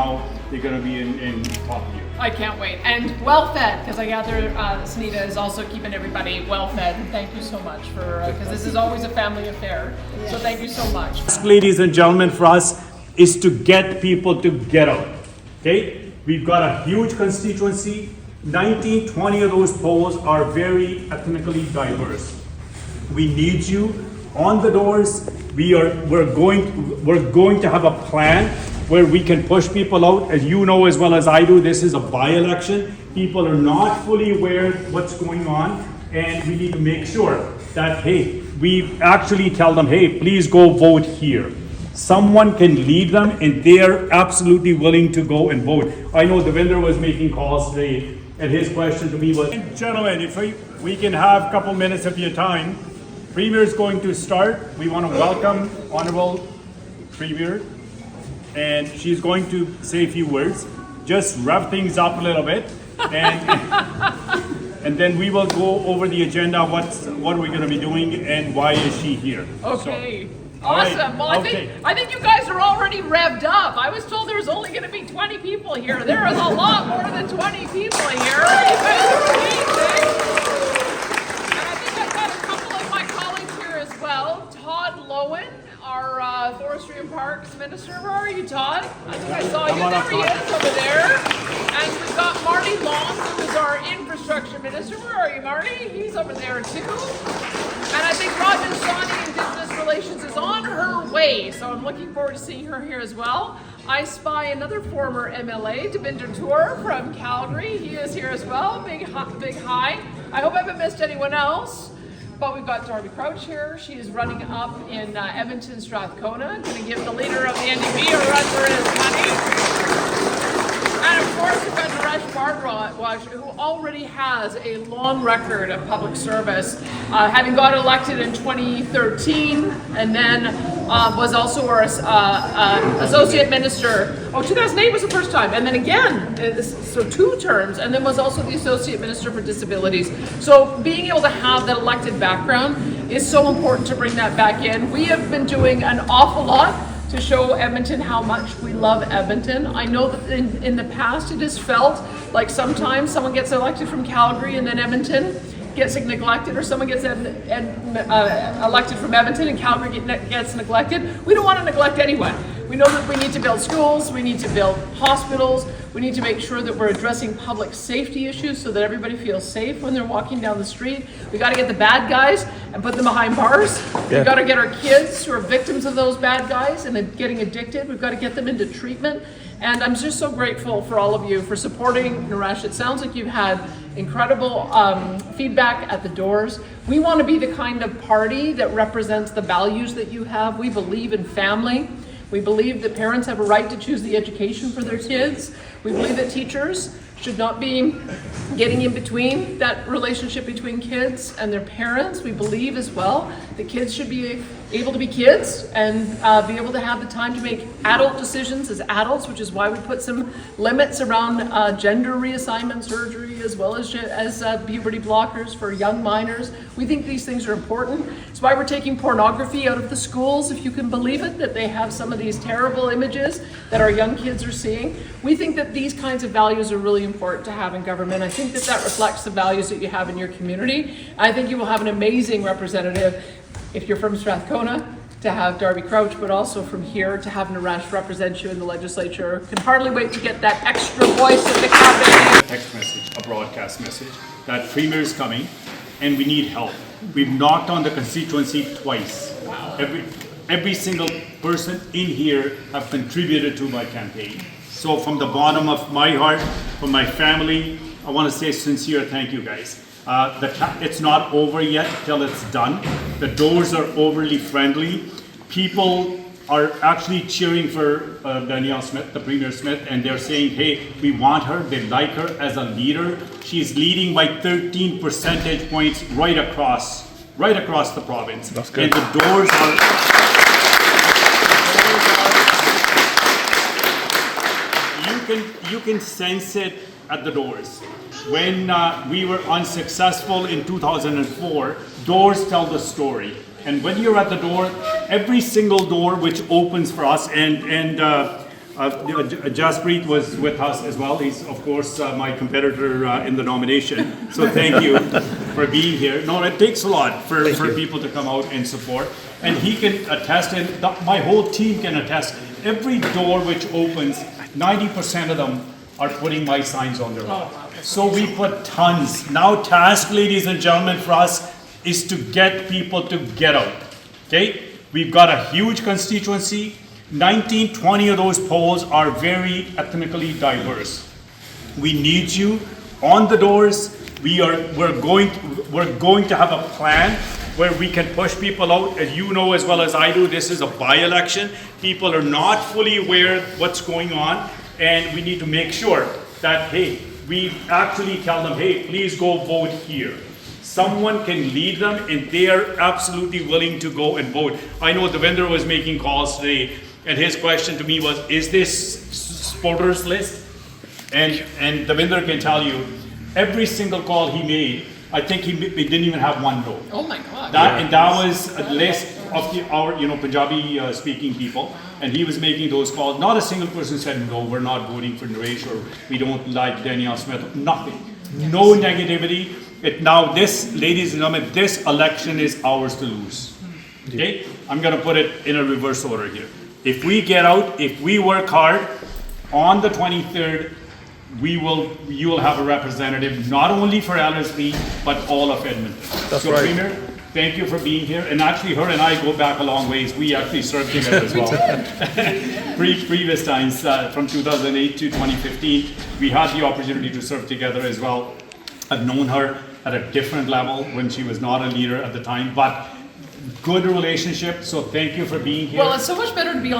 now they're going to be in top gear. I can't wait. And well fed, because I gather Sunita is also keeping everybody well fed. And thank you so much for, because this is always a family affair. Yes. So thank you so much. Ladies and gentlemen, for us is to get people to get out. Okay? We've got a huge constituency. 19, 20 of those polls are very ethnically diverse. We need you on the doors. We're going to have a plan where we can push people out. As you know as well as I do, this is a by-election. People are not fully aware of what's going on, and we need to make sure that, hey, we actually tell them, hey, please go vote here. Someone can lead them, and they're absolutely willing to go and vote. I know Devinder was making calls today, and his question to me was, gentlemen, if we can have a couple minutes of your time. Premier is going to start. We want to welcome Honorable Premier, and she's going to say a few words, just rev things up a little bit, and then we will go over the agenda, what are we going to be doing and why is she here. Okay. So, awesome. right. Well, I think you guys are already revved up. I was told there was only going to be 20 people here. There is a lot more than 20 people here. You guys are amazing. And I think I've got a couple of my colleagues here as well. Todd Lowen, our Forestry and Parks Minister. Where are you, Todd? I think I saw you. There he is over there. And we've got Marty Long, who is our Infrastructure Minister. Where are you, Marty? He's over there too. And I think Robin Shawnee, Indigenous Relations, is on her way. So I'm looking forward to seeing her here as well. I spy another former MLA, Devinder Tour from Calgary. He is here as well. Big hi. I hope I haven't missed anyone else. But we've got Darby Crouch here. She is running up in Edmonton, Strathcona, going to give the leader of the NDP a run for his money. And of course, we've got Naresh Bhardwaj, who already has a long record of public service, having got elected in 2013, and then was also our associate minister. 2008 was the first time, and then again, so 2 terms, and then was also the associate minister for disabilities. So being able to have that elected background is so important to bring that back in. We have been doing an awful lot to show Edmonton how much we love Edmonton. I know that in the past it has felt like sometimes someone gets elected from Calgary and then Edmonton gets neglected, or someone gets elected from Edmonton and Calgary gets neglected. We don't want to neglect anyone. We know that we need to build schools, we need to build hospitals, we need to make sure that we're addressing public safety issues so that everybody feels safe when they're walking down the street. We got to get the bad guys and put them behind bars. Yeah. We've got to get our kids who are victims of those bad guys and getting addicted. We've got to get them into treatment. And I'm just so grateful for all of you for supporting Naresh. It sounds like you've had incredible feedback at the doors. We want to be the kind of party that represents the values that you have. We believe in family. We believe that parents have a right to choose the education for their kids. We believe that teachers should not be getting in between that relationship between kids and their parents. We believe as well that kids should be able to be kids and be able to have the time to make adult decisions as adults, which is why we put some limits around gender reassignment surgery as well as puberty blockers for young minors. We think these things are important. It's why we're taking pornography out of the schools, if you can believe it, that they have some of these terrible images that our young kids are seeing. We think that these kinds of values are really important to have in government. I think that that reflects the values that you have in your community. I think you will have an amazing representative if you're from Strathcona, to have Darby Crouch, but also from here to have Naresh represent you in the legislature. Can hardly wait to get that extra voice in the cabinet. A text message, a broadcast message, that Premier is coming and we need help. We've knocked on the constituency twice. Wow. Every single person in here have contributed to my campaign. So from the bottom of my heart, from my family, I want to say sincere thank you guys. It's not over yet till it's done. The doors are overly friendly. People are actually cheering for Danielle Smith, the Premier Smith, and they're saying, hey, we want her, they like her as a leader. She's leading by 13 percentage points right across the province. That's good. And the doors are... You can sense it at the doors. When we were unsuccessful in 2004, doors tell the story. And when you're at the door, every single door which opens for us, and Jaspreet was with us as well. He's, of course, my competitor in the nomination. So thank you for being here. No, it takes a lot for people to come out and support. And he can attest, and my whole team can attest, every door which opens, 90% of them are putting my signs on their wall. So we put tons. Now task, ladies and gentlemen, for us is to get people to get out. Okay? We've got a huge constituency. 19, 20 of those polls are very ethnically diverse. We need you on the doors. We're going to have a plan where we can push people out. As you know as well as I do, this is a by-election. People are not fully aware what's going on, and we need to make sure that, hey, we actually tell them, hey, please go vote here. Someone can lead them, and they are absolutely willing to go and vote. I know Devinder was making calls today, and his question to me was, is this voters list? And Devinder can tell you, every single call he made, I think he didn't even have one no. Oh my God. And that was a list of our Punjabi speaking people, and he was making those calls. Not a single person said, no, we're not voting for Naresh, or we don't like Danielle Smith. Nothing. Yes. No negativity. Now this, ladies and gentlemen, this election is ours to lose. Okay? I'm going to put it in a reverse order here. If we get out, if we work hard, on the 23rd, you will have a representative not only for LSB but all of Edmonton. That's so right. Premier, thank you for being here. And actually, her and I go back a long ways. We actually served together as well. Previous times, from 2008 to 2015, we had the opportunity to serve together as well. I've known her at a different level when she was not a leader at the time, but good relationship. So thank you for being here. Well, it's so much better to be on the